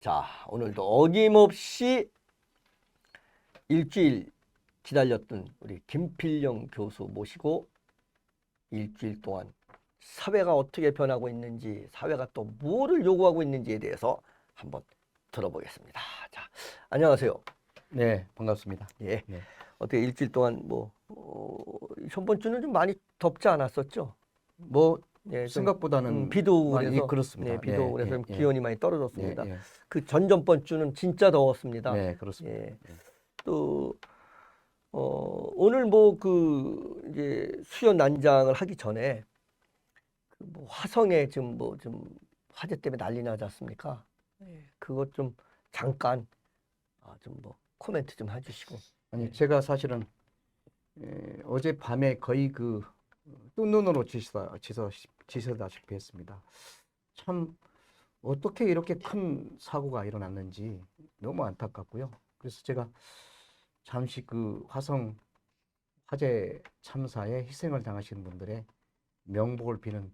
자, 오늘도 어김없이 일주일 기다렸던 우리 김필영 교수 모시고 일주일 동안 사회가 어떻게 변하고 있는지, 사회가 또 뭐를 요구하고 있는지에 대해서 한번 들어보겠습니다. 자, 안녕하세요. 네, 반갑습니다. 예. 네. 어떻게 일주일 동안 저번 주는 좀 많이 덥지 않았었죠? 예, 좀, 생각보다는 비도 오고 많이 그래서 그렇습니다. 네, 비도 오고 그래서 좀 예. 기온이 많이 떨어졌습니다. 예. 그 전전번 주는 진짜 더웠습니다. 네, 그렇습니다. 예. 예. 또 오늘 이제 수요 난장을 하기 전에 화성에 지금 좀 화재 때문에 난리 나지 않습니까? 그것 좀 잠깐 좀 코멘트 좀 해주시고. 아니, 제가 사실은 어젯밤에 거의 뜬 눈으로 지서다시피 했습니다. 참 어떻게 이렇게 큰 사고가 일어났는지 너무 안타깝고요. 그래서 제가 잠시 화성 화재 참사에 희생을 당하시는 분들의 명복을 비는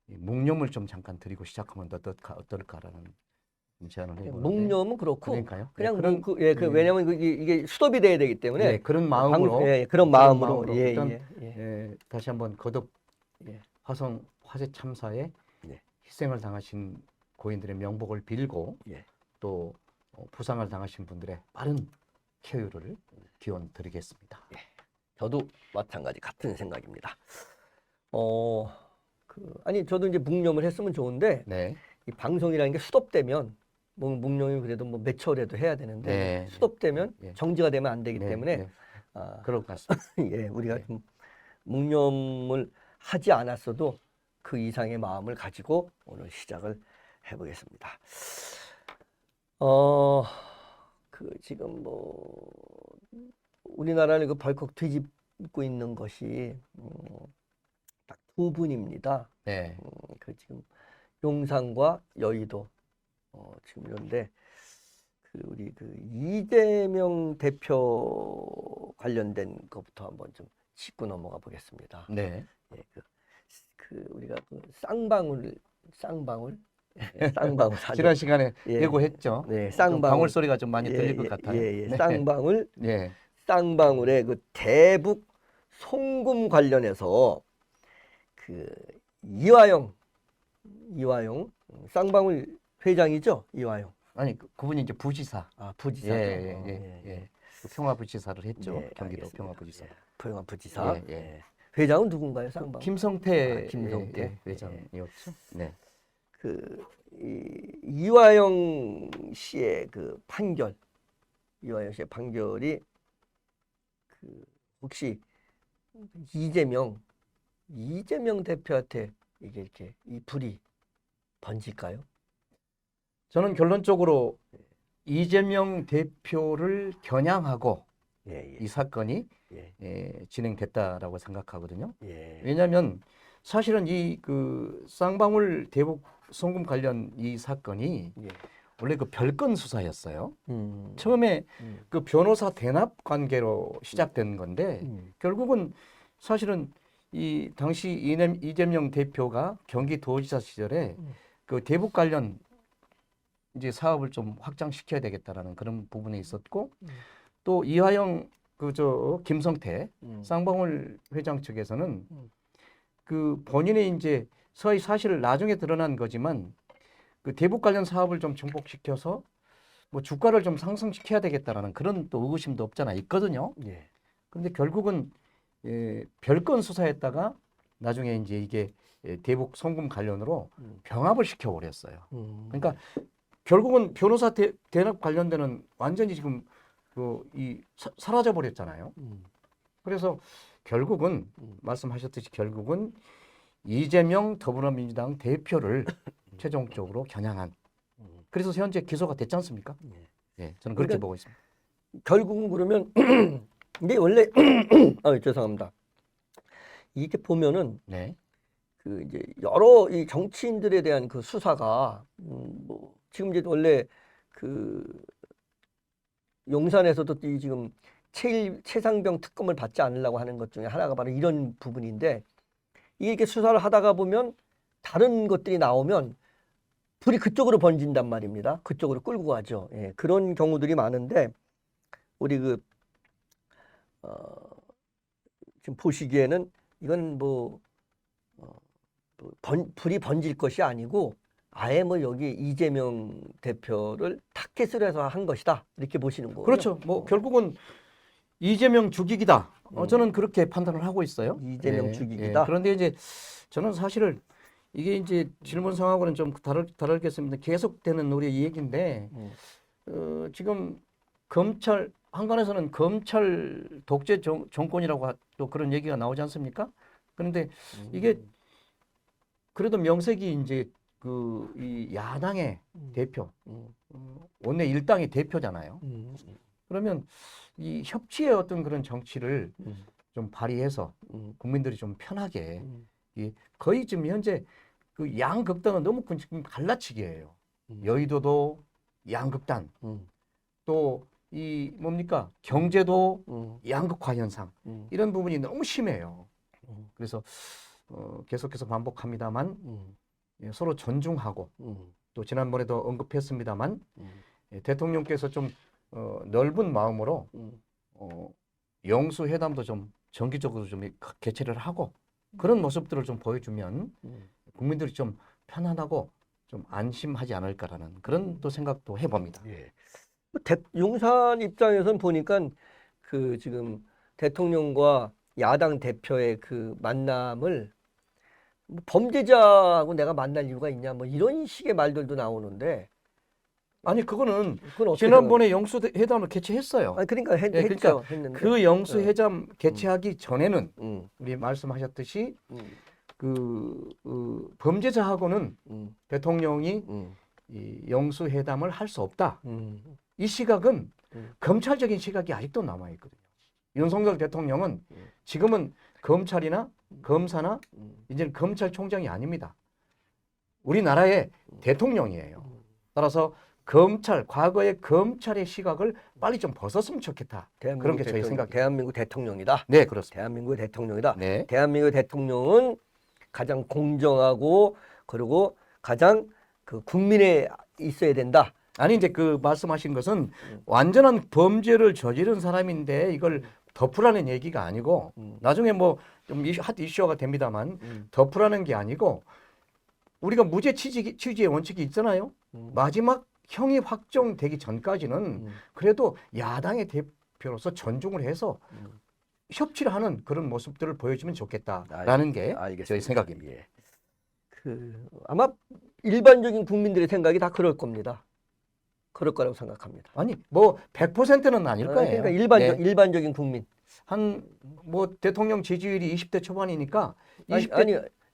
이 묵념을 좀 잠깐 드리고 시작하면 어떨까라는 제안을 해보는데. 묵념은 그렇고 그러니까요. 그냥 그런, 왜냐면 이게 스톱이 돼야 되기 때문에 그런 마음으로 그런 마음으로 일단 다시 한번 거듭 예. 화성 화재 참사에 예. 희생을 당하신 고인들의 명복을 빌고 예. 또 부상을 당하신 분들의 빠른 쾌유를 기원 드리겠습니다. 예. 저도 마찬가지 같은 생각입니다. 아니 저도 이제 묵념을 했으면 좋은데 네. 이 방송이라는 게 수독되면 묵념이 그래도 몇 초라도 해야 되는데 네. 수독되면 예. 정지가 되면 안 되기 네. 때문에 네. 그럴 것 같습니다. 예, 우리가 네. 좀 묵념을 하지 않았어도 그 이상의 마음을 가지고 오늘 시작을 해보겠습니다. 지금 우리나라를 벌컥 뒤집고 있는 것이 딱 두 분입니다. 네. 지금 용산과 여의도 지금 이런데 우리 이재명 대표 관련된 것부터 한번 좀 짚고 넘어가 보겠습니다. 네. 예, 우리가 쌍방울 지난 시간에 예, 예고했죠. 네, 방울 소리가 좀 많이 들릴 것 같아요. 네. 네. 쌍방울의 대북 송금 관련해서 이화영 쌍방울 회장이죠, 이화영. 아니 그분이 이제 부지사. 부지사죠. 예. 평화부지사를 했죠. 네, 경기도 알겠습니다. 평화부지사. 평화부지사. 예. 회장은 누군가요, 쌍방울? 김성태 회장이었죠. 네. 이화영 씨의 이화영 씨의 판결이 혹시 이재명 대표한테 이게 이렇게 이 불이 번질까요? 저는 결론적으로 이재명 대표를 겨냥하고 이 사건이 진행됐다라고 생각하거든요. 왜냐하면 사실은 이 쌍방울 대북 송금 관련 이 사건이 원래 별건 수사였어요. 처음에 변호사 대납 관계로 시작된 건데 결국은 사실은 이 당시 이재명 대표가 경기도지사 시절에 대북 관련 이제 사업을 좀 확장시켜야 되겠다라는 그런 부분이 있었고 또 이화영 김성태 쌍방울 회장 측에서는 본인의 이제 서희 사실을 나중에 드러난 거지만 대북 관련 사업을 좀 증폭시켜서 주가를 좀 상승시켜야 되겠다라는 그런 또 의구심도 없잖아 있거든요. 그런데 결국은 별건 수사했다가 나중에 이제 이게 대북 송금 관련으로 병합을 시켜버렸어요. 그러니까 결국은 변호사 대납 관련되는 완전히 지금 사라져 버렸잖아요. 그래서 결국은 말씀하셨듯이 결국은 이재명 더불어민주당 대표를 최종적으로 겨냥한. 그래서 현재 기소가 됐지 않습니까? 저는 그렇게 보고 있습니다. 결국은 그러면 이게 원래 죄송합니다. 이렇게 보면은 이제 여러 이 정치인들에 대한 수사가 지금 이제 원래 용산에서도 지금 최상병 특검을 받지 않으려고 하는 것 중에 하나가 바로 이런 부분인데 이게 이렇게 수사를 하다가 보면 다른 것들이 나오면 불이 그쪽으로 번진단 말입니다. 그쪽으로 끌고 가죠. 예, 그런 경우들이 많은데 우리 어, 지금 보시기에는 이건 불이 번질 것이 아니고 아예 여기 이재명 대표를 타겟으로 해서 한 것이다. 이렇게 보시는 거예요. 그렇죠. 뭐 결국은 이재명 죽이기다. 저는 그렇게 판단을 하고 있어요. 이재명 죽이기다. 그런데 이제 저는 사실은 이게 이제 질문상하고는 좀 다르겠습니다. 계속되는 우리 얘기인데 지금 검찰 한간에서는 검찰 독재 정권이라고 또 그런 얘기가 나오지 않습니까? 그런데 이게 그래도 명색이 이제 이 야당의 대표, 원내 일당의 대표잖아요. 그러면 이 협치의 어떤 그런 정치를 좀 발휘해서 국민들이 좀 편하게 거의 지금 현재 그 양극단은 너무 지금 갈라치기예요. 여의도도 양극단, 또 이 뭡니까 경제도 양극화 현상 이런 부분이 너무 심해요. 그래서 계속해서 반복합니다만 서로 존중하고 또 지난번에도 언급했습니다만 대통령께서 좀 넓은 마음으로 영수회담도 좀 정기적으로 좀 개최를 하고 그런 모습들을 좀 보여주면 국민들이 좀 편안하고 좀 안심하지 않을까라는 그런 또 생각도 해봅니다. 예. 용산 입장에서는 보니까 그 지금 대통령과 야당 대표의 그 만남을 범죄자하고 내가 만날 이유가 있냐 이런 식의 말들도 나오는데 아니 그거는 그건 지난번에 영수회담을 개최했어요. 아니 그러니까 그러니까 했는데 그 영수회담 개최하기 전에는 우리 말씀하셨듯이 범죄자하고는 대통령이 이 영수회담을 할 수 없다. 이 시각은 검찰적인 시각이 아직도 남아 있거든요. 윤석열 대통령은 지금은 검찰이나 검사나 이제는 검찰총장이 아닙니다. 우리나라의 대통령이에요. 따라서 과거의 검찰의 시각을 빨리 좀 벗었으면 좋겠다. 그런 게 저희 생각이에요. 대한민국 대통령이다. 네, 그렇습니다. 대한민국의 대통령이다. 네. 대한민국의 대통령은 가장 공정하고 그리고 가장 그 국민에 있어야 된다. 아니 이제 그 말씀하신 것은 완전한 범죄를 저지른 사람인데 이걸 덮으라는 얘기가 아니고 나중에 뭐 좀 핫 이슈가 됩니다만 덮으라는 게 아니고 우리가 무죄 취지의 원칙이 있잖아요. 마지막 형이 확정되기 전까지는 그래도 야당의 대표로서 존중을 해서 협치를 하는 그런 모습들을 보여주면 좋겠다라는 게 저희 생각입니다. 예. 아마 일반적인 국민들의 생각이 다 그럴 겁니다. 그럴 거라고 생각합니다. 아니 뭐 100%는 아닐 거예요. 그러니까 일반적인 국민. 뭐 대통령 지지율이 20대 초반이니까 아니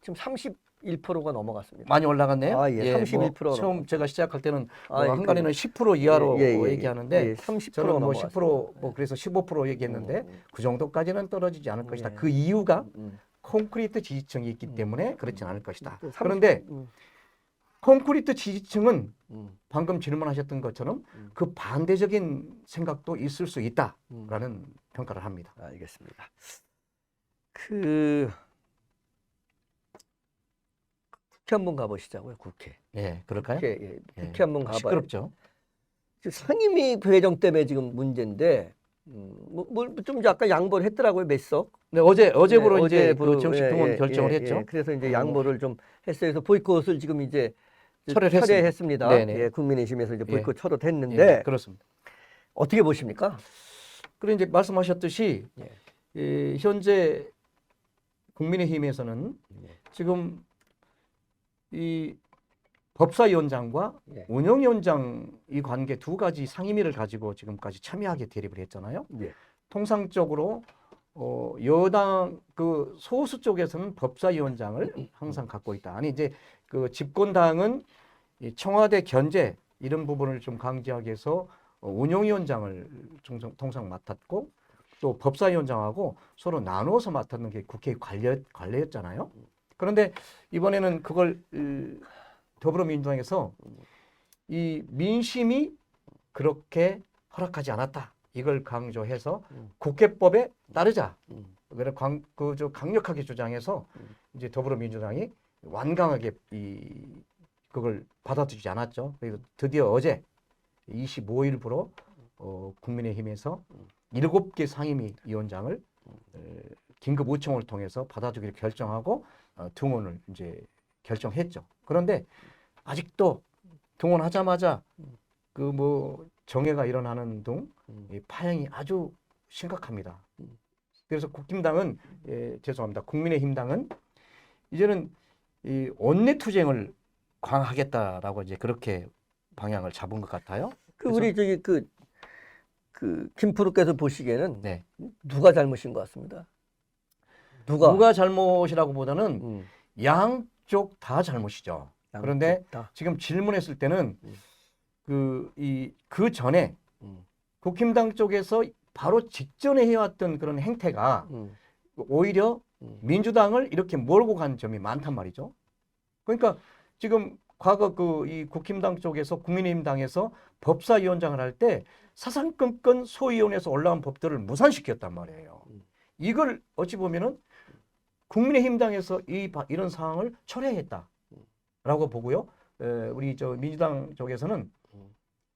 지금 31%가 넘어갔습니다. 많이 올라갔네요. 예, 31%. 뭐 처음 제가 시작할 때는 한간에는 10% 이하로 얘기하는데 30% 저는 뭐 넘어갔습니다. 10% 뭐 그래서 15% 얘기했는데 그 정도까지는 떨어지지 않을 것이다. 그 이유가 콘크리트 지지층이 있기 때문에 그렇지 않을 것이다. 그런데 콘크리트 지지층은 방금 질문하셨던 것처럼 그 반대적인 생각도 있을 수 있다라는 평가를 합니다. 알겠습니다. 국회 한번 가보시자고요. 국회. 네, 그럴까요? 국회 한번 가봐요. 시끄럽죠. 상임위 배정 때문에 지금 문제인데 좀 약간 양보를 했더라고요. 몇 석. 네, 어제부로 이제 그 정식 등원 결정을 했죠. 그래서 이제 양보를 좀 했어요. 그래서 보이콧을 지금 이제 철회했습니다. 예, 국민의힘에서 이제 보이콧 철회했는데 그렇습니다. 어떻게 보십니까? 그리고 이제 말씀하셨듯이 현재 국민의힘에서는 지금 이 법사위원장과 운영위원장 이 관계 두 가지 상임위를 가지고 지금까지 첨예하게 대립을 했잖아요. 통상적으로 여당 그 소수 쪽에서는 법사위원장을 항상 갖고 있다. 아니 이제 그 집권당은 이 청와대 견제 이런 부분을 좀 강조하기 위해서 운영위원장을 통상 맡았고 또 법사위원장하고 서로 나누어서 맡았는 게 국회 관례였잖아요. 그런데 이번에는 그걸 더불어민주당에서 이 민심이 그렇게 허락하지 않았다. 이걸 강조해서 국회법에 따르자. 그래 강력하게 주장해서 이제 더불어민주당이 완강하게 이 그걸 받아들이지 않았죠. 그래서 드디어 어제 25일부로 국민의힘에서 7개 상임위 위원장을 긴급 의총을 통해서 받아주기로 결정하고 등원을 이제 결정했죠. 그런데 아직도 등원하자마자 그 뭐 정해가 일어나는 등 이 파행이 아주 심각합니다. 그래서 국힘당은 죄송합니다. 국민의힘당은 이제는 이 원내 투쟁을 강화하겠다라고 이제 그렇게 방향을 잡은 것 같아요. 그 우리 저기 그 김프로께서 보시기에는 네. 누가 잘못인 것 같습니다. 누가 잘못이라고 보다는 음, 양쪽 다 잘못이죠. 그런데 양쪽 다. 지금 질문했을 때는 그 전에 음, 국힘당 쪽에서 바로 직전에 해왔던 그런 행태가 음, 오히려 민주당을 이렇게 몰고 간 점이 많단 말이죠. 그러니까 지금 과거 이 국힘당 쪽에서 국민의힘당에서 법사위원장을 할 때 사상권권 소위원회에서 올라온 법들을 무산시켰단 말이에요. 이걸 어찌 보면은 국민의힘당에서 이런 상황을 철회했다라고 보고요. 우리 저 민주당 쪽에서는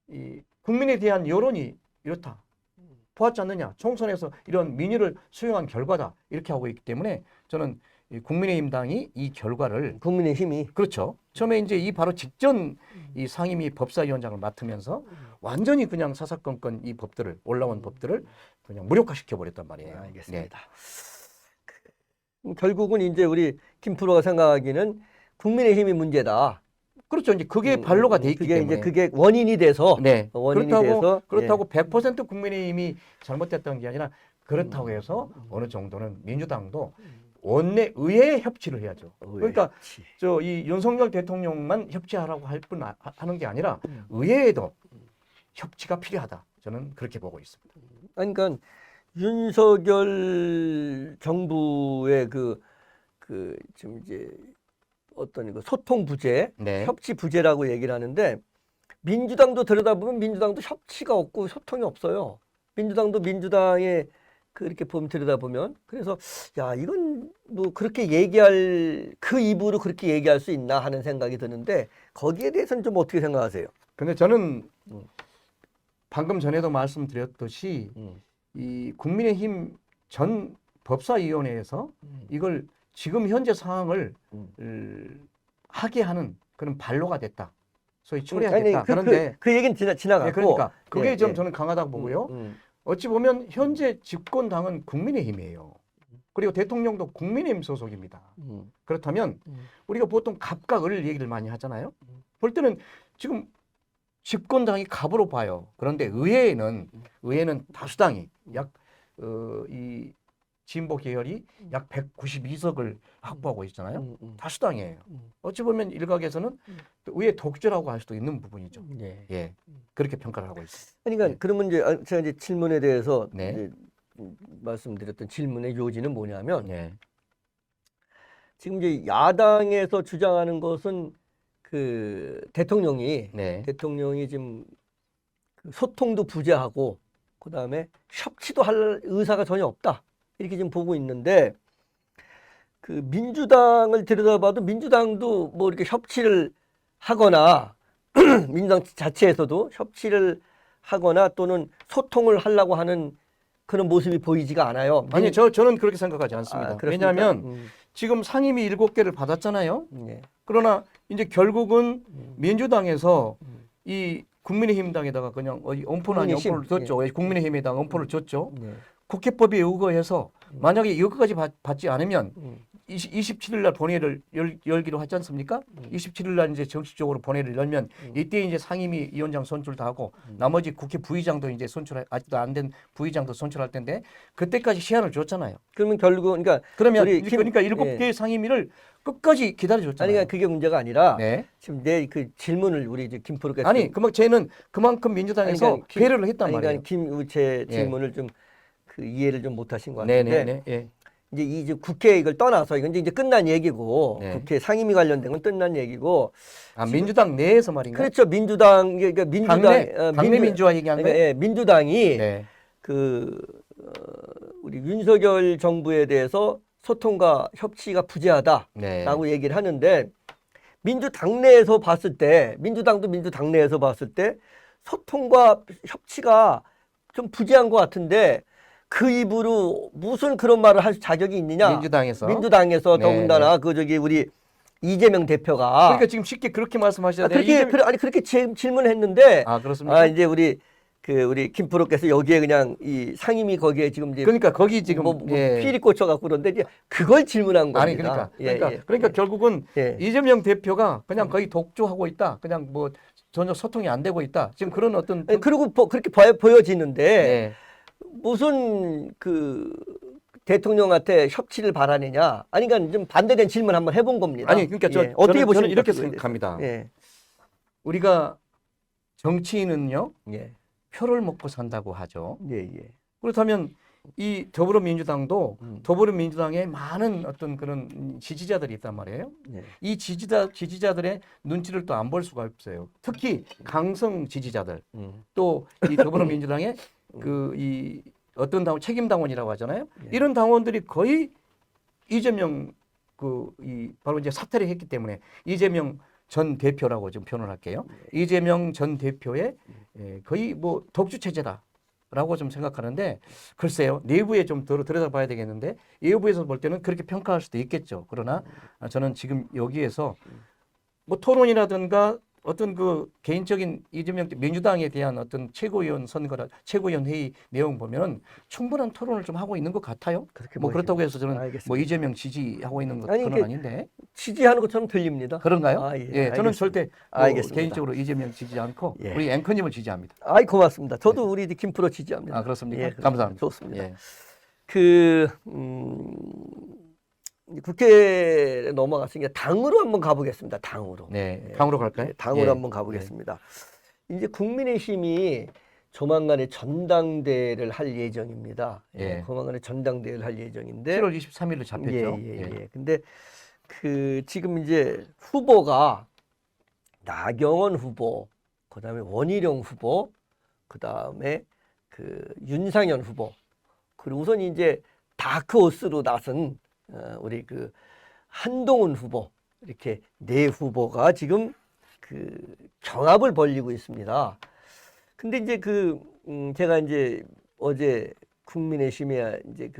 이 국민에 대한 여론이 이렇다. 보았지 않느냐. 총선에서 이런 민의를 수용한 결과다. 이렇게 하고 있기 때문에 저는 이 국민의힘당이 이 결과를 국민의힘이 그렇죠. 처음에 이제 이 바로 직전 이 상임위 법사위원장을 맡으면서 완전히 그냥 사사건건 이 법들을 올라온 법들을 그냥 무력화시켜 버렸단 말이에요. 알겠습니다. 결국은 이제 우리 김프로가 생각하기는 국민의힘이 문제다. 그렇죠. 이제 그게 반로가 돼 있기 그게 때문에. 이제 그게 원인이 돼서 네. 원인이 돼서 그렇다고 100% 국민의힘이 잘못됐다는 게 아니라 그렇다고 해서 어느 정도는 민주당도 원내 의회 협치를 해야죠. 그러니까 이 윤석열 대통령만 협치하라고 하는 게 아니라 의회에도 협치가 필요하다. 저는 그렇게 보고 있습니다. 그러니까 윤석열 정부의 지금 이제 어떤 이거 소통 부재, 네. 협치 부재라고 얘기를 하는데 민주당도 들여다보면 민주당도 협치가 없고 소통이 없어요. 민주당도 민주당의 그렇게 보면 들여다보면 그래서 야 이건 뭐 그렇게 얘기할 그 입으로 그렇게 얘기할 수 있나 하는 생각이 드는데 거기에 대해서는 좀 어떻게 생각하세요? 근데 저는 방금 전에도 말씀드렸듯이 이 국민의힘 전 법사위원회에서 이걸 지금 현재 상황을 하게 하는 그런 반로가 됐다. 소위 초래하겠다. 그런데 그 얘기는 지나갔고 네, 그러니까 그게 좀 저는 강하다고 보고요. 어찌 보면 현재 집권당은 국민의힘이에요. 그리고 대통령도 국민의힘 소속입니다. 그렇다면 우리가 보통 갑과 을 얘기를 많이 하잖아요. 볼 때는 지금 집권당이 갑으로 봐요. 그런데 의회에는 다수당이 이 진보 계열이 약 192석을 확보하고 있잖아요. 다수당이에요. 어찌 보면 일각에서는 의회 독주라고 할 수도 있는 부분이죠. 예, 그렇게 평가를 하고 있습니다. 그러니까 그러면 이제 제가 이제 질문에 대해서 네. 이제 말씀드렸던 질문의 요지는 뭐냐면 지금 이제 야당에서 주장하는 것은 그 대통령이 지금 소통도 부재하고 그다음에 협치도 할 의사가 전혀 없다. 이렇게 지금 보고 있는데 그 민주당을 들여다봐도 민주당도 뭐 이렇게 협치를 하거나 민주당 자체에서도 협치를 하거나 또는 소통을 하려고 하는 그런 모습이 보이지가 않아요. 아니 저는 그렇게 생각하지 않습니다. 왜냐하면 지금 상임위 7개를 받았잖아요. 그러나 이제 결국은 민주당에서 이 국민의힘당에다가 그냥 엄포는 아니 엄포를 줬죠. 국민의힘에다가 엄포를 줬죠. 국회법에 의거해서 만약에 이거까지 받지 않으면 27일 날 본회의를 열기로 하지 않습니까? 27일 날 이제 정식적으로 본회의를 열면 이때 이제 상임위 위원장 선출도 하고 나머지 국회 부의장도 이제 아직도 안 된 부의장도 선출할 텐데 그때까지 시한을 줬잖아요. 그러면 결국은 그러니까 7개 상임위를 끝까지 기다려줬잖아요. 아니 그게 문제가 아니라 지금 내 그 질문을 우리 이제 김프로께서 쟤는 그만큼 민주당에서 배려를 했단 말이에요. 제 질문을 좀 그 이해를 좀 못하신 것 같은데 이제 국회 이걸 떠나서 이건 이제 끝난 얘기고 국회 상임위 관련된 건 끝난 얘기고 민주당 내에서 말인가요? 그렇죠. 민주당 당내 민주화 얘기한 거예요? 민주당이 우리 윤석열 정부에 대해서 소통과 협치가 부재하다라고 얘기를 하는데 민주당 내에서 봤을 때, 민주당도 민주당 내에서 봤을 때 소통과 협치가 좀 부재한 것 같은데 그 입으로 무슨 그런 말을 할 자격이 있느냐? 민주당에서. 민주당에서 네, 더군다나 그 저기 우리 이재명 대표가 그러니까 지금 쉽게 그렇게 말씀하셔야 돼요. 그렇게 질문했는데 아, 그렇습니까? 이제 우리 김 프로께서 여기에 그냥 이 상임위 거기에 지금 이제 그러니까 거기 지금 피리 꽂혀갖고 그런데 이제 그걸 질문한 겁니다. 아니 그러니까 예. 그러니까 결국은 예. 이재명 대표가 그냥 거의 독주하고 있다. 그냥 뭐 전혀 소통이 안 되고 있다. 지금 그런 어떤 그리고 그렇게 보여지는데 네. 무슨 그 대통령한테 협치를 바라느냐? 아니 그러니까 좀 반대된 질문 한번 해본 겁니다. 아니 그러니까 어떻게 보십니까? 저는 이렇게 그거에 대해서? 생각합니다. 예. 우리가 정치인은요 예. 표를 먹고 산다고 하죠. 예. 그렇다면 이 더불어민주당도 음. 더불어민주당에 많은 어떤 그런 지지자들이 있단 말이에요. 예. 이 지지자들의 눈치를 또 안 볼 수가 없어요. 특히 강성 지지자들 또 이 더불어민주당의 그 이 어떤 당원 책임 당원이라고 하잖아요. 예. 이런 당원들이 거의 이재명 바로 이제 사퇴를 했기 때문에 이재명 전 대표라고 좀 표현을 할게요. 이재명 전 대표의 거의 뭐 독주 체제다라고 좀 생각하는데 글쎄요 내부에 좀 들여다봐야 되겠는데 외부에서 볼 때는 그렇게 평가할 수도 있겠죠. 그러나 저는 지금 여기에서 뭐 토론이라든가 어떤 그 개인적인 이재명 민주당에 대한 어떤 최고위원 선거라 최고위원 회의 내용 보면은 충분한 토론을 좀 하고 있는 것 같아요. 그렇게 뭐 보이죠. 그렇다고 해서 저는 알겠습니다. 뭐 이재명 지지하고 있는 건 아니, 그건 이게 아닌데 지지하는 것처럼 들립니다. 그런가요? 예, 예, 저는 알겠습니다. 절대 뭐 알겠습니다. 개인적으로 이재명 지지 않고 예. 우리 앵커님을 지지합니다. 아이 고맙습니다. 저도 우리 김 프로 지지합니다. 아 그렇습니까? 예, 감사합니다. 좋습니다. 예. 국회에 넘어갔으니까 당으로 한번 가보겠습니다. 당으로. 네, 당으로 갈까요? 당으로 예. 한번 가보겠습니다. 이제 국민의힘이 조만간에 전당대회를 할 예정입니다. 예. 조만간에 전당대회를 할 예정인데 7월 23일로 잡혔죠. 예. 근데 그 지금 이제 후보가 나경원 후보, 그다음에 원희룡 후보, 그다음에 그 윤상현 후보, 그리고 우선 이제 다크호스로 나선 우리 그 한동훈 후보 이렇게 네 후보가 지금 그 경합을 벌이고 있습니다. 근데 이제 제가 이제 어제 국민의힘에 이제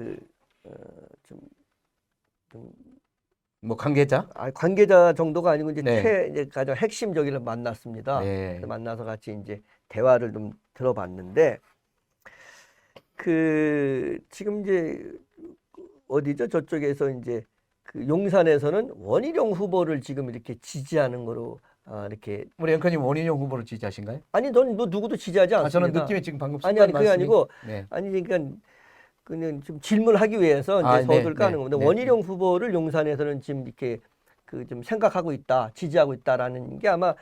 뭐 관계자? 관계자 정도가 아니고 이제 네. 이제 가장 핵심적이를 만났습니다. 네. 그래서 만나서 같이 이제 대화를 좀 들어봤는데 지금 이제 어디죠? 저쪽에서 이제 그 용산에서는 원희룡 후보를 지금 이렇게 지지하는 거로 이렇게 우리 앵커님 원희룡 후보를 지지하신가요? 아니 넌 뭐 누구도 지지하지 않습니다. 저는 느낌이 지금 방금 아니 그게 말씀이- 아니고 네. 아니 그러니까 그냥 좀 질문하기 위해서 이제 네, 서두를 까는 네, 겁니다. 네. 원희룡 후보를 용산에서는 지금 이렇게 좀 생각하고 있다, 지지하고 있다라는 게 아마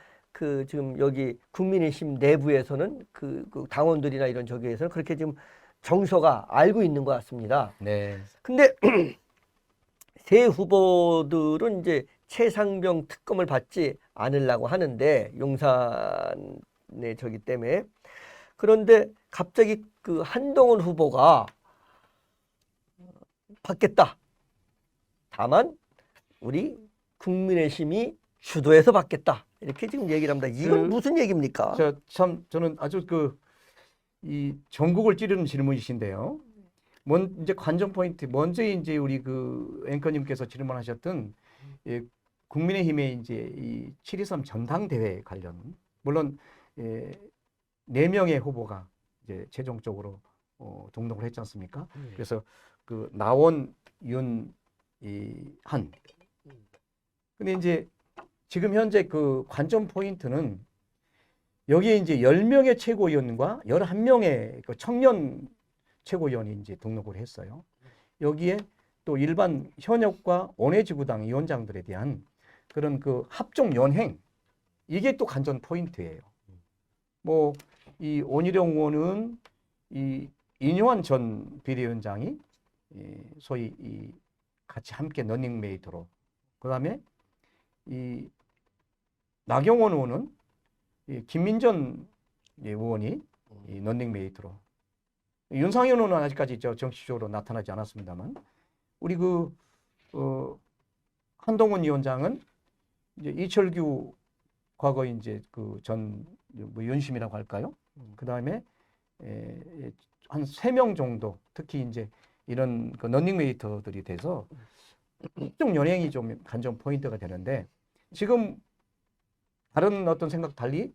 지금 여기 국민의힘 내부에서는 그 당원들이나 이런 저기에서는 그렇게 지금 정서가 알고 있는 것 같습니다. 네. 근데 세 후보들은 이제 최상병 특검을 받지 않으려고 하는데 용산의 저기 때문에 그런데 갑자기 그 한동훈 후보가 받겠다. 다만 우리 국민의힘이 주도해서 받겠다. 이렇게 지금 얘기를 합니다. 이건 무슨 얘기입니까? 저는 아주 이 전국을 찌르는 질문이신데요. 이제 관전 포인트 먼저 이제 우리 그 앵커님께서 질문하셨던 국민의힘의 이제 이 7.23 전당대회 관련 물론 4명의 후보가 이제 최종적으로 등록을 했지 않습니까? 그래서 그 나원 한 근데 이제 지금 현재 그 관전 포인트는 여기에 이제 10명의 최고위원과 11명의 그 청년 최고위원이 이제 등록을 했어요. 여기에 또 일반 현역과 원외지구당 위원장들에 대한 그런 그 합종 연행 이게 또 관전 포인트예요. 뭐 이 원희룡 의원은 이 인요한 전 비대위원장이 소위 이 같이 함께 러닝메이트로 그다음에 이 나경원 의원은 이 김민전 의원이 이 러닝메이트로 윤상현 의원은 아직까지 정치적으로 나타나지 않았습니다만 우리 한동훈 위원장은 이제 이철규 과거 이제 그 전 뭐 윤심이라고 할까요? 그 다음에 한 3명 정도 특히 이제 이런 그 런닝메이터들이 돼서 특정 연행이 좀 관전 포인트가 되는데 지금 다른 어떤 생각 달리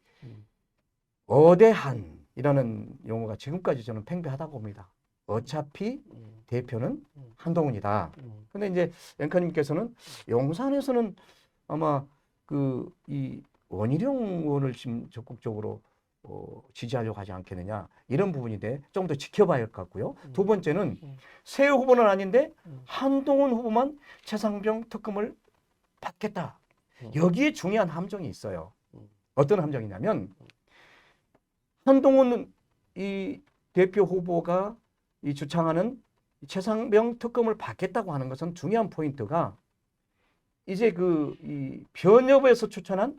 어대한이라는 용어가 지금까지 저는 팽배하다고 봅니다. 어차피 대표는 한동훈이다. 근데 이제 앵커님께서는 용산에서는 아마 그 이 원희룡 의원을 지금 적극적으로 지지하려고 하지 않겠느냐 이런 부분인데 좀 더 지켜봐야 할 것 같고요. 두 번째는 새 후보는 아닌데 한동훈 후보만 최상병 특검을 받겠다. 여기에 중요한 함정이 있어요. 어떤 함정이냐면 한동훈 이 대표 후보가 이 주창하는 최상병 특검을 받겠다고 하는 것은 중요한 포인트가 이제 그 이 변협에서 추천한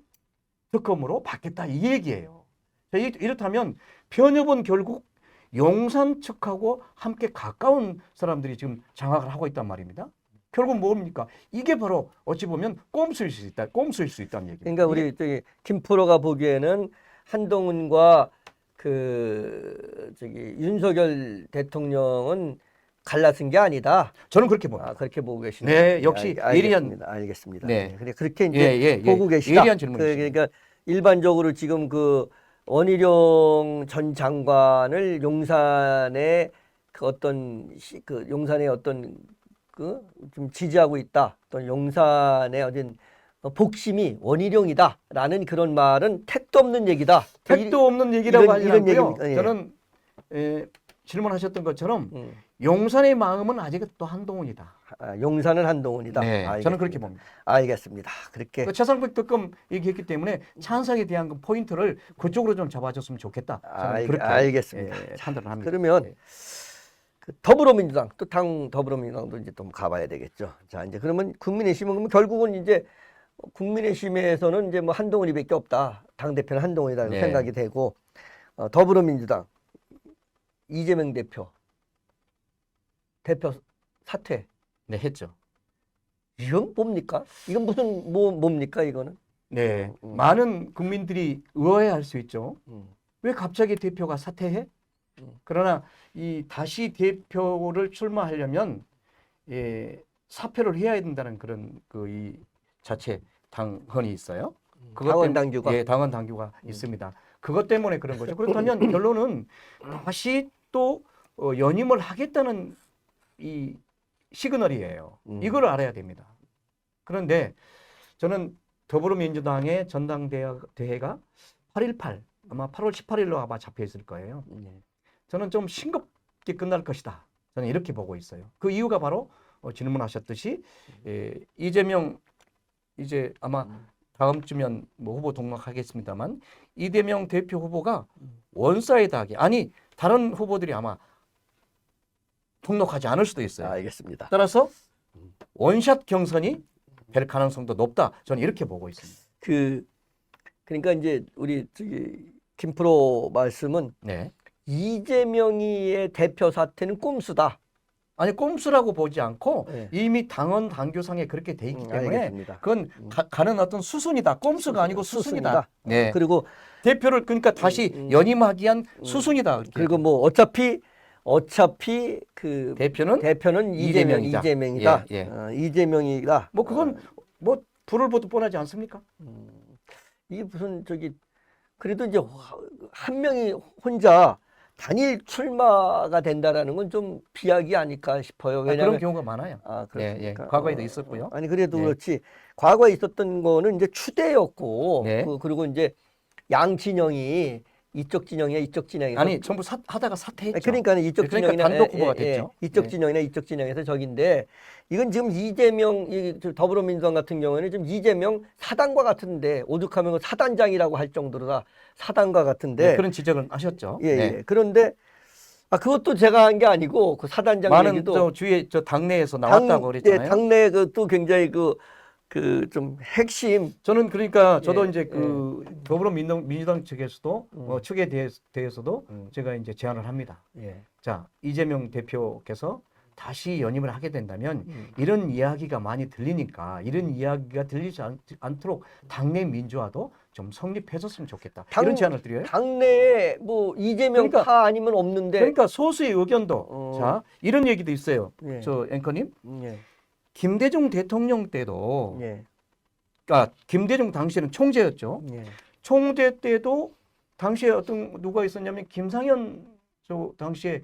특검으로 받겠다 이 얘기예요. 이렇다면 변협은 결국 용산 측하고 함께 가까운 사람들이 지금 장악을 하고 있단 말입니다. 결국 뭡니까? 이게 바로 어찌 보면 꼼수일 수 있다. 꼼수일 수 있다는 얘기입니다. 그러니까 우리 저기 김프로가 보기에는 한동훈과 그 저기 윤석열 대통령은 갈라쓴 게 아니다. 저는 그렇게 봅니다. 아, 그렇게 보고 계시네요. 네, 역시 예리한. 알겠습니다. 네. 그래 그렇게 이제 보고 계시다. 예리한 질문이시죠. 그러니까 일반적으로 지금 그 원희룡 전 장관을 용산의 그 어떤 그 용산의 어떤 그 좀 지지하고 있다. 또 용산의 어떤 복심이 원희룡이다라는 그런 말은 택도 없는 얘기다. 택도 없는 얘기라고 하지 이런 않고요. 얘기입니까? 예. 저는 질문하셨던 것처럼 용산의 마음은 아직 또 한동훈이다. 용산은 한동훈이다. 네, 알겠습니다. 저는 그렇게 봅니다. 알겠습니다. 그렇게 그 최상병 특검 얘기했기 때문에 찬성에 대한 그 포인트를 그쪽으로 좀 잡아줬으면 좋겠다. 저는 그렇게 알겠습니다. 판단을 합니다. 그러면 네. 그 더불어민주당 또 당 더불어민주당도 이제 좀 가봐야 되겠죠. 자 이제 그러면 국민의힘은 그러면 결국은 이제 국민의힘에서는 이제 뭐 한동훈이밖에 없다. 당 대표는 한동훈이다 네. 생각이 되고 더불어민주당 이재명 대표 사퇴. 네, 했죠. 이건 뭡니까? 이건 무슨 뭡니까 이거는? 네, 많은 국민들이 의아해할 수 있죠. 음. 왜 갑자기 대표가 사퇴해? 그러나 이 다시 대표를 출마하려면 사표를 해야 된다는 그런 그 이 자체 당헌이 있어요. 당원 당규가. 예, 당원 당규가 있습니다. 그것 때문에 그런 거죠. 그렇다면 결론은 다시 또 연임을 하겠다는 이 시그널이에요. 이걸 알아야 됩니다. 그런데 저는 더불어민주당의 전당대회가 8.18 아마 8월 18일로 아마 잡혀 있을 거예요. 저는 좀 싱겁게 끝날 것이다. 저는 이렇게 보고 있어요. 그 이유가 바로 질문하셨듯이 이재명 이제 아마 다음 주면 뭐 후보 동락하겠습니다만 이재명 대표 후보가 원사이드하게 아니 다른 후보들이 아마 등록하지 않을 수도 있어요. 알겠습니다. 따라서 원샷 경선이 될 가능성도 높다. 저는 이렇게 보고 있습니다. 그러니까 이제 우리 저기 김프로 말씀은 네. 이재명이의 대표 사퇴는 꼼수다. 아니 꼼수라고 보지 않고 네. 이미 당원 당규상에 그렇게 돼 있기 때문에 알겠습니다. 그건 가는 어떤 수순이다. 꼼수가 아니고 수순이다. 네. 그리고 대표를 그러니까 다시 연임하기 위한 수순이다. 이렇게. 그리고 뭐 어차피 그 대표는 이재명이다. 예, 예. 이재명이다. 뭐 그건 뭐 불을 보듯 뻔하지 않습니까? 이게 무슨 저기 그래도 이제 한 명이 혼자 단일 출마가 된다라는 건 좀 비약이 아닐까 싶어요. 왜냐하면 그런 경우가 많아요. 그렇습니까? 예. 과거에도 있었고요. 아니 그래도 네. 그렇지 과거에 있었던 거는 이제 추대였고 네. 그리고 이제 양 진영이 이쪽 진영이나 이쪽 진영에서 아니 전부 하다가 사퇴했죠. 그러니까 이쪽 그러니까 진영이나 단독 후보가 됐죠. 이쪽 네. 진영이나 이쪽 진영에서 적인데 이건 지금 이재명 더불어민주당 같은 경우에는 지금 이재명 사단과 같은데 오죽하면 사단장이라고 할 정도로다 사단과 같은데 네, 그런 지적을 하셨죠. 예, 네. 예. 그런데 그것도 제가 한 게 아니고 그 사단장 많은 얘기도 저 주위에 저 당내에서 나왔다고 그랬잖아요. 예, 당내 또 굉장히 그 좀 핵심 저는 그러니까 저도 예, 이제 그 더불어민주당 측에서도 측에 대해서도 제가 이제 제안을 합니다. 예. 자, 이재명 대표께서 다시 연임을 하게 된다면 이런 이야기가 많이 들리니까 이런 이야기가 들리지 않도록 당내 민주화도 좀 성립해줬으면 좋겠다. 이런 제안을 드려요. 당내에 뭐 이재명 그러니까- 파 아니면 없는데. 그러니까 소수의 의견도 자 이런 얘기도 있어요. 예. 저 앵커님 예. 김대중 대통령 때도 예. 김대중 당시에는 총재였죠. 예. 총재 때도 당시에 누가 있었냐면 김상현 저 당시에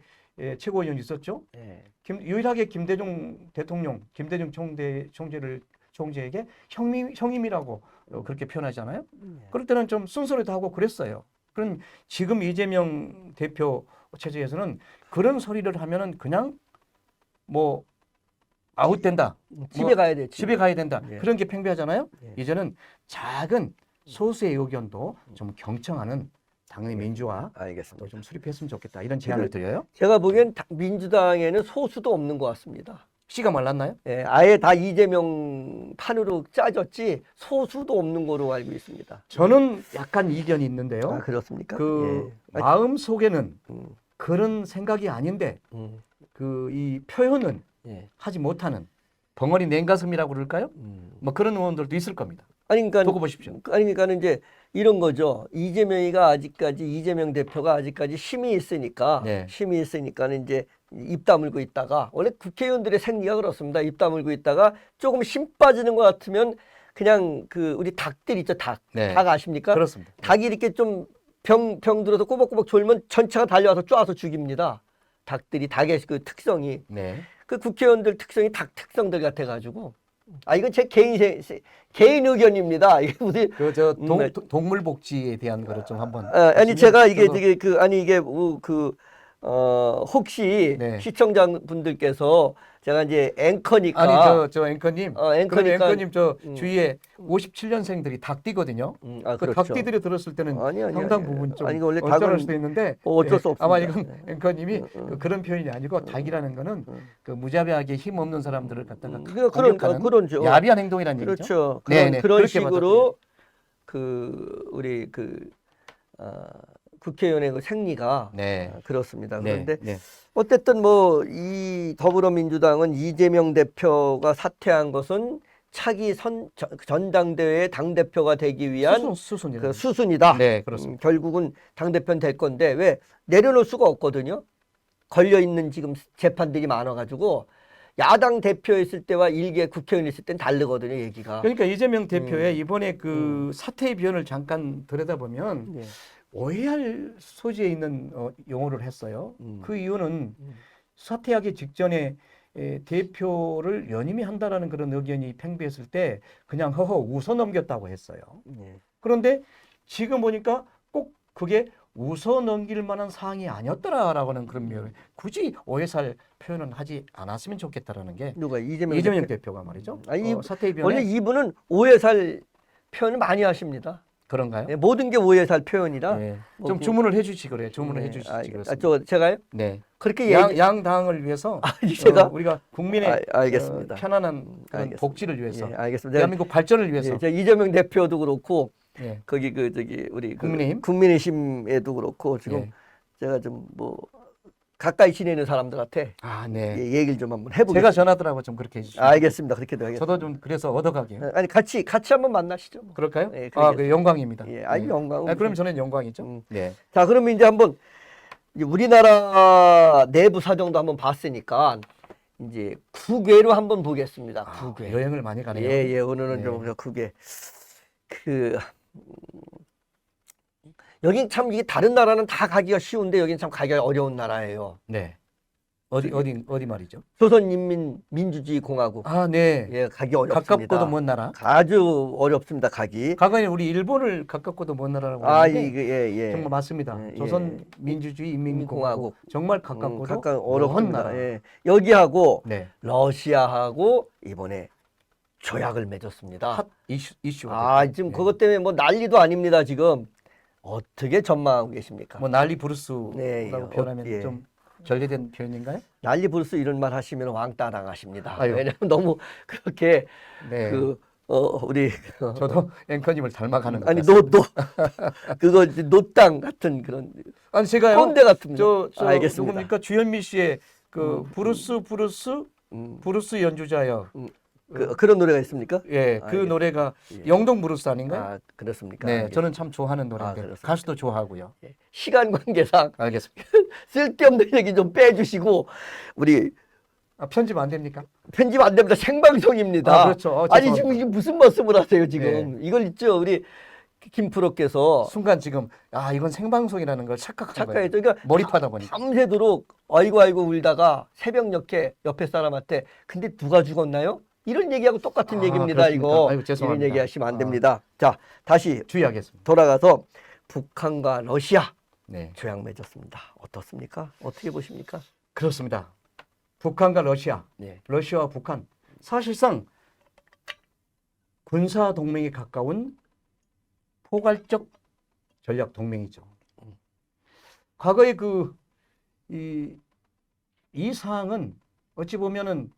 최고위원이 있었죠. 예. 유일하게 김대중 대통령, 김대중 총재에게 형님이라고 그렇게 표현하잖아요. 그럴 때는 좀 순소리도 하고 그랬어요. 그럼 지금 이재명 대표 체제에서는 그런 소리를 하면은 그냥 뭐 아웃된다. 집에 가야 돼. 집에 가야 된다. 예. 그런 게 팽배하잖아요. 예. 이제는 작은 소수의 의견도 좀 경청하는 당의 민주화 알겠습니다. 좀 수립했으면 좋겠다. 이런 제안을 드려요. 제가 보기엔 민주당에는 소수도 없는 것 같습니다. 씨가 말랐나요? 예, 아예 다 이재명 판으로 짜졌지 소수도 없는 거로 알고 있습니다. 저는 약간 이견이 있는데요. 아, 그렇습니까? 그 예. 마음 속에는 음, 그런 생각이 아닌데 음, 그 이 표현은 예. 하지 못하는 벙어리 냉가슴이라고 그럴까요? 음. 뭐 그런 의원들도 있을 겁니다. 아니 그러니까 두고 보십시오. 그러니까는 이제 이런 거죠. 이재명 대표가 아직까지 힘이 있으니까 네. 힘이 있으니까는 이제 입 다물고 있다가 원래 국회의원들의 생리가 그렇습니다. 입 다물고 있다가 조금 힘 빠지는 것 같으면 그냥 그 우리 닭들 있죠. 닭. 네. 닭 아십니까? 그렇습니다. 닭이 이렇게 좀 병 들어서 꼬박꼬박 졸면 전체가 달려와서 쪼아서 죽입니다. 닭의 그 특성이. 네. 그 국회의원들 특성이 닭 특성들 같아가지고. 아, 이건 제 개인 의견입니다. 이게 무슨. 그저 네. 동물 복지에 대한 거를 좀 한번. 아니, 제가 이게 저도- 되게 이게 혹시 네. 시청자분들께서 제가 이제 앵커니까. 아니 저 앵커님. 그럼 앵커니까. 앵커님 저 주위에 57년생들이 닭띠거든요. 아, 그 그렇죠. 닭띠들이 들었을 때는 아니, 상당 부분 좀 아니, 이거 원래 어쩔 닭은 수도 있는데 어쩔 수 없습니다. 아마 이건 앵커님이 그런 표현이 아니고 닭이라는 거는 그 무자비하게 힘 없는 사람들을 갖다가 공격하는 그런죠. 야비한 행동이라는 얘기죠. 그렇죠. 네네, 그런 그렇게 식으로 우리 국회의원의 그 생리가 네. 그렇습니다. 네. 그런데 네. 어쨌든 뭐 이 더불어민주당은 이재명 대표가 사퇴한 것은 차기 전당대회 당 대표가 되기 위한 수순이다. 그 수순이다. 네, 그렇습니다. 결국은 당 대표는 될 건데 왜 내려놓을 수가 없거든요. 걸려 있는 지금 재판들이 많아가지고 야당 대표였을 때와 일개 국회의원 있을 땐 다르거든요, 얘기가. 그러니까 이재명 대표의 이번에 그 사퇴의 변을 잠깐 들여다보면 네. 오해할 소지에 있는 용어를 했어요. 그 이유는 사퇴하기 직전에 대표를 연임이 한다라는 그런 의견이 팽배했을 때 그냥 허허 웃어 넘겼다고 했어요. 네. 그런데 지금 보니까 꼭 그게 웃어 넘길 만한 사항이 아니었더라라고는 그런 면 굳이 오해살 표현은 하지 않았으면 좋겠다라는 게 누가 이재명 대표가 말이죠. 아니, 사퇴의 변에 원래 이분은 오해살 표현을 많이 하십니다. 그런가요? 네, 모든 게 오해살 표현이라. 네. 뭐 좀 그- 주문을 해주시 그래요. 주문을 네, 해주시지 그랬습니다. 제가요? 네. 그렇게 양 당을 위해서 제가 우리가 국민의 알겠습니다. 편안한 그런 알겠습니다. 복지를 위해서 예, 알겠습니다. 대한민국 발전을 위해서 예, 제가 이재명 대표도 그렇고 예. 거기 우리 국민의힘? 국민의힘에도 그렇고 지금 예. 제가 좀 뭐 가까이 지내는 사람들한테 아, 네. 얘기를 좀 한번 해보겠습니다. 제가 전하더라고 좀 그렇게 해주시죠. 알겠습니다. 그렇게도 하겠습니다. 저도 좀 그래서 얻어가게요. 아니 같이 한번 만나시죠. 뭐. 그럴까요? 예, 아, 그러겠습니다. 그 영광입니다. 예, 아니 영광. 그럼 저는 영광이죠. 음. 네. 자, 그러면 이제 한번 이제 우리나라 내부 사정도 한번 봤으니까 이제 국외로 한번 보겠습니다. 국외. 여행을 많이 가네요. 예, 오늘은 네. 좀 국외. 여긴 참 이게 다른 나라는 다 가기가 쉬운데 여긴 참 가기가 어려운 나라예요. 네. 어디 말이죠? 조선인민민주주의 공화국. 아, 네. 예, 가기 어렵습니다. 가깝고도 먼 나라. 아주 어렵습니다. 가기. 과거에 우리 일본을 가깝고도 먼 나라라고 아, 하는데 이게 예. 정말 맞습니다. 예, 예. 조선 민주주의 인민공화국 정말 가깝고도 가까운 먼 어렵습니다. 나라. 예. 여기하고 네. 러시아하고 이번에 조약을 맺었습니다. 핫 이슈가 아, 됐죠. 지금 네. 그것 때문에 뭐 난리도 아닙니다. 지금 어떻게 전망하고 계십니까? 뭐 난리 부르스라고 네, 표현하면 예. 좀 전례된 표현인가요? 난리 부르스 이런 말 하시면 왕따 당하십니다. 아유. 왜냐면 너무 그렇게 네. 우리 저도 앵커님을 닮아가는 것 아니 같습니다. 그거 노땅 같은 그런 아니 제가요. 꼰대 같은 저 알겠습니다. 누굽니까? 주현미 씨의 그 브루스 연주자여. 그런 노래가 있습니까? 예, 그 알겠습니다. 노래가 예. 영동 브루스 아닌가요? 아, 그렇습니까? 네, 알겠습니다. 저는 참 좋아하는 노래인데 그렇습니다. 가수도 좋아하고요. 예. 시간 관계상 알겠습니다. 쓸데없는 얘기 좀 빼주시고 우리 편집 안 됩니까? 편집 안 됩니다. 생방송입니다. 그렇죠. 아니 죄송합니다. 지금 이게 무슨 말씀을 하세요 지금? 이걸 있죠 우리 김 프로께서 순간 지금 이건 생방송이라는 걸 착각한 거예요. 착각했죠. 그러니까 몰입하다 보니까. 밤새도록 아이고 울다가 새벽녘에 옆에 사람한테 근데 누가 죽었나요? 이런 얘기하고 똑같은 얘기입니다. 그렇습니까? 이거 아이고, 죄송합니다. 이런 얘기하시면 안 됩니다. 자 다시 주의하겠습니다. 돌아가서 북한과 러시아 네, 조약 맺었습니다. 어떻습니까? 어떻게 보십니까? 그렇습니다. 북한과 러시아, 네. 러시아와 북한 사실상 군사 동맹에 가까운 포괄적 전략 동맹이죠. 과거에 이 사항은 어찌 보면은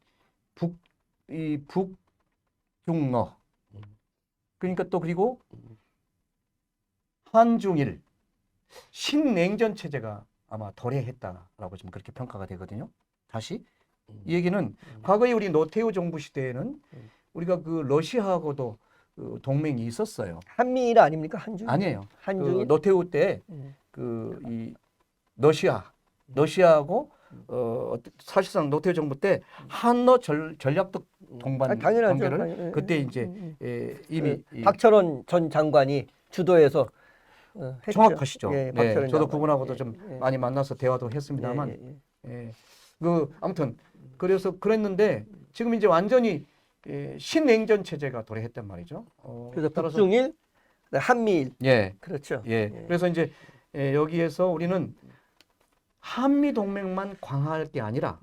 북중러 그러니까 또 그리고 한중일 신냉전 체제가 아마 도래했다라고 좀 그렇게 평가가 되거든요. 다시 이 얘기는 과거에 우리 노태우 정부 시대에는 우리가 그 러시아하고도 동맹이 있었어요. 한미일 아닙니까? 한중? 아니에요. 한중일? 노태우 때 이 러시아하고 사실상 노태우 정부 때 한러 전략적 동반 당연하죠. 관계를 그때 이제 이미 박철원 전 장관이 주도해서 했죠. 정확하시죠. 예, 네, 박철원 저도 장관. 그분하고도 좀 많이 만나서 대화도 했습니다만, 아무튼 그래서 그랬는데 지금 이제 완전히 신냉전 체제가 도래했단 말이죠. 그래서 북중일, 한미일. 예, 그렇죠. 예. 그래서 이제 여기에서 우리는 한미 동맹만 강화할 게 아니라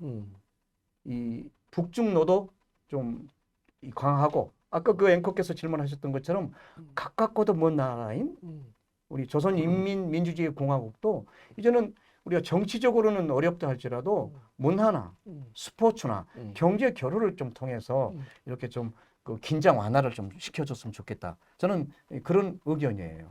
이 북중로도 좀 강화하고 아까 그 앵커께서 질문하셨던 것처럼 가깝고도 먼 나라인 우리 조선인민민주주의 공화국도 이제는 우리가 정치적으로는 어렵다 할지라도 문화나 스포츠나 경제 교류를 좀 통해서 이렇게 좀 그 긴장 완화를 좀 시켜줬으면 좋겠다. 저는 그런 의견이에요.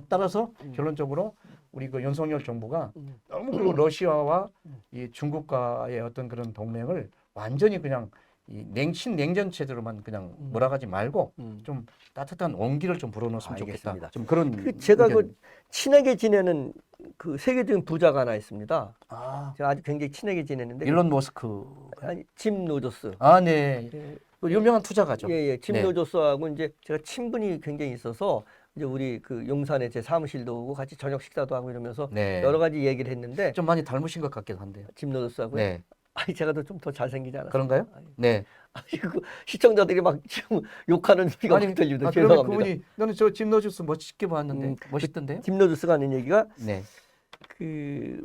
따라서 결론적으로 우리 그 윤석열 정부가 너무 그 러시아와 이 중국과의 어떤 그런 동맹을 완전히 그냥 이 신냉전 체제로만 그냥 몰아가지 말고 좀 따뜻한 온기를 좀 불어넣었으면 좋겠다. 알겠습니다. 좀 그런 제가 의견. 친하게 지내는 그 세계적인 부자가 하나 있습니다. 아, 제가 아주 굉장히 친하게 지내는데 일론 머스크. 아니 짐 로저스. 네. 예, 그 유명한 투자가죠. 짐 네. 로저스하고 이제 제가 친분이 굉장히 있어서 이제 우리 그 용산에 제 사무실도 오고 같이 저녁 식사도 하고 이러면서 네. 여러 가지 얘기를 했는데 좀 많이 닮으신 것 같기도 한데요. 짐 로저스하고 네. 아니 제가 좀 더 잘생기지 않았어요? 그런가요? 네. 아이고 시청자들이 막 지금 욕하는 소리가 막 들리거든요. 그러면 죄송합니다. 그분이 너는 저 짐 로저스 멋있게 봤는데 멋있던데요? 짐 로저스가 하는 얘기가 네.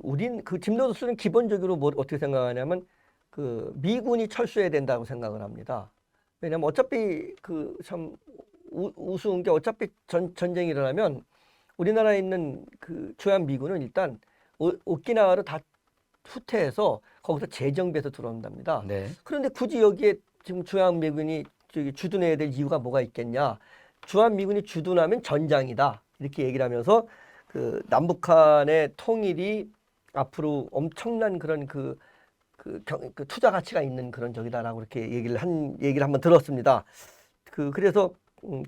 우린 짐 로저스는 기본적으로 뭐 어떻게 생각하냐면 그 미군이 철수해야 된다고 생각을 합니다. 왜냐면 어차피 그 참 우스운 게 어차피 전쟁이 일어나면 우리나라에 있는 그 주한 미군은 일단 오키나와로 다 후퇴해서 거기서 재정비해서 들어온답니다. 네. 그런데 굳이 여기에 지금 주한 미군이 저기 주둔해야 될 이유가 뭐가 있겠냐? 주한 미군이 주둔하면 전장이다 이렇게 얘기를 하면서 그 남북한의 통일이 앞으로 엄청난 그런 그 투자 가치가 있는 그런 적이다라고 이렇게 얘기를 한번 들었습니다. 그래서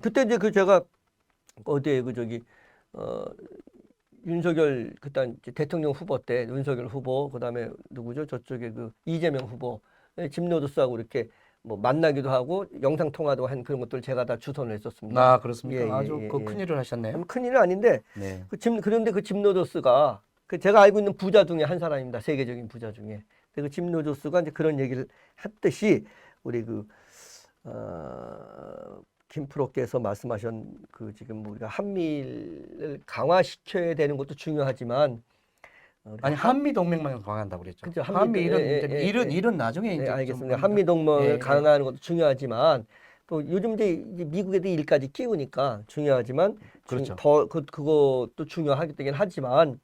그때 이제 제가 어디에 윤석열 그때 대통령 후보 때 윤석열 후보 그다음에 누구죠? 저쪽에 그 이재명 후보 짐 로저스하고 이렇게 뭐 만나기도 하고 영상 통화도 한 그런 것들 제가 다 주선을 했었습니다. 아, 그렇습니까? 아주 큰일을 하셨네요. 큰일은 아닌데 네. 그런데 그 짐 로저스가 제가 알고 있는 부자 중에 한 사람입니다. 세계적인 부자 중에. 그 짐 로저스가 이제 그런 얘기를 했듯이 우리 김 프로께서 말씀하신 지금 우리가 한미를 강화시켜야 되는 것도 중요하지만 아니 한미 동맹만 강화한다고 그랬죠. 그렇죠. 한미일은 일은 나중에 이제 알겠습니다. 한미 동맹을 예, 강화하는 것도 중요하지만 또 요즘 이제 미국에도 일까지 끼우니까 중요하지만 그렇죠. 그것도 중요하긴 하지만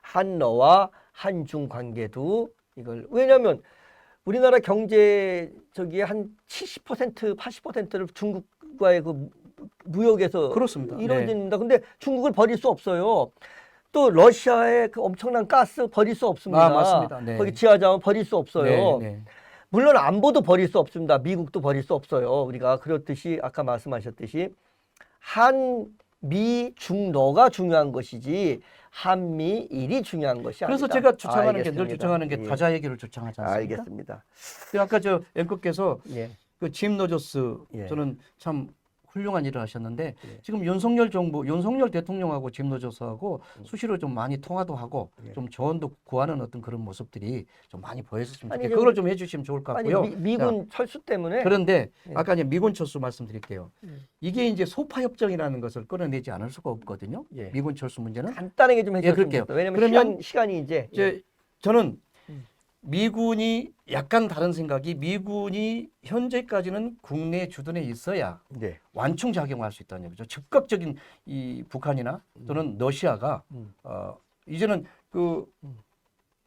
한러와 한중 관계도 이걸 왜냐하면 우리나라 경제 한 70% 80%를 중국과의 그 무역에서 그렇습니다. 이루어집니다. 근데 중국을 버릴 수 없어요. 또 러시아의 그 엄청난 가스 버릴 수 없습니다. 맞습니다. 네. 거기 지하자원 버릴 수 없어요. 네, 네. 물론 안보도 버릴 수 없습니다. 미국도 버릴 수 없어요. 우리가 그렇듯이 아까 말씀하셨듯이 한미 중러가 중요한 것이지 한미일이 중요한 것이 그래서 아니다. 제가 주장하는 게 늘 알겠습니다. 주장하는 게 예. 다자 얘기를 주장하지 않습니까? 알겠습니다. 근데 아까 저 앵커께서 예. 그 짐 로저스 예. 저는 참 훌륭한 일을 하셨는데 예. 지금 윤석열 정부, 윤석열 대통령하고 짐 로저스하고 수시로 좀 많이 통화도 하고 예. 좀 조언도 구하는 어떤 그런 모습들이 좀 많이 보였으면 아니, 좋겠어요. 그걸 좀 해주시면 좋을 것 아니 같고요. 미군 철수 때문에 그런데 예. 아까 이제 미군 철수 말씀드릴게요. 예. 이게 이제 소파 협정이라는 것을 끌어내지 않을 수가 없거든요. 예. 미군 철수 문제는. 간단하게 좀 해주셨으면 그럴게요. 좋겠다. 왜냐면 그러면 시간이 이제 이제 저는 미군이 약간 다른 생각이 미군이 현재까지는 국내 주둔에 있어야 예. 완충 작용할 수 있다는 얘기죠. 즉각적인 이 북한이나 또는 러시아가 이제는 그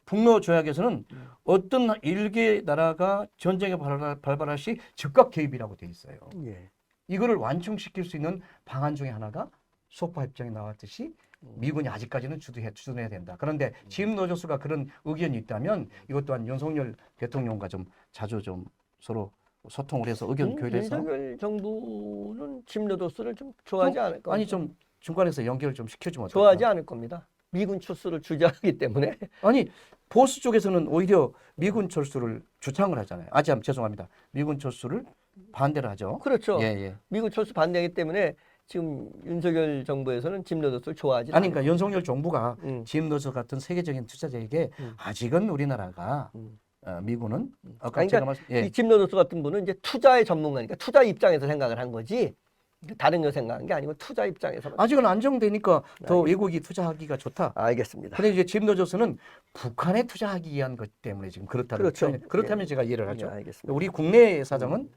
북러 조약에서는 어떤 일개 나라가 전쟁에 발발할 시 즉각 개입이라고 돼 있어요. 예. 이거를 완충시킬 수 있는 방안 중에 하나가 소파 협정에 나왔듯이 미군이 아직까지는 주둔해야 된다. 그런데 짐 로저스가 그런 의견이 있다면 이것 또한 윤석열 대통령과 좀 자주 좀 서로 소통을 해서 의견 교류를 해서 윤석열 정부는 짐 로저스를 좀 좋아하지 않을 겁니다. 아니 좀 중간에서 연결을 좀 시켜주면 어떨까? 좋아하지 않을 겁니다. 미군 철수를 주장하기 때문에 아니 보수 쪽에서는 오히려 미군 철수를 주창을 하잖아요. 죄송합니다. 미군 철수를 반대를 하죠. 그렇죠. 예, 예. 미군 철수 반대하기 때문에 지금 윤석열 정부에서는 짐 로저스를 좋아하지 아니 그러니까 윤석열 정부가 음. 짐 로저 같은 세계적인 투자자에게 아직은 우리나라가 미군은 아까 그러니까 제가 말씀 이짐 로저스 같은 분은 이제 투자의 전문가니까 투자 입장에서 생각을 한 거지 다른 거 생각한 게 아니고 투자 입장에서 아직은 안정되니까 더 외국이 투자하기가 좋다. 알겠습니다. 근데 이제 짐 로저스는 북한에 투자하기 위한 것 때문에 지금 그렇다는 그렇죠. 표현이- 그렇다면 예. 제가 이해를 하죠. 예, 알겠습니다. 우리 국내 사정은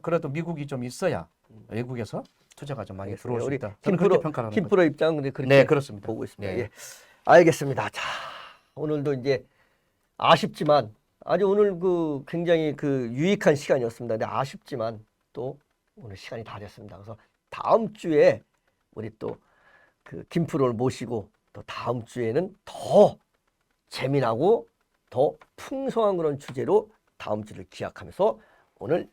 그래도 미국이 좀 있어야 외국에서 투자가 좀 많이 들어올 수 우리 있다. 저는 그렇게 김프로 평가하는 거죠. 김프로 입장은 근데 그렇게 네, 그렇습니다. 보고 있습니다. 네. 예. 알겠습니다. 자, 오늘도 이제 아쉽지만 아주 오늘 그 굉장히 그 유익한 시간이었습니다. 근데 아쉽지만 또 오늘 시간이 다 됐습니다. 그래서 다음 주에 우리 또 그 김프로를 모시고 또 다음 주에는 더 재미나고 더 풍성한 그런 주제로 다음 주를 기약하면서 오늘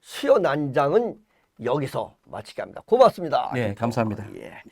수요 난장은 여기서 마치게 합니다. 고맙습니다. 네, 감사합니다. 예.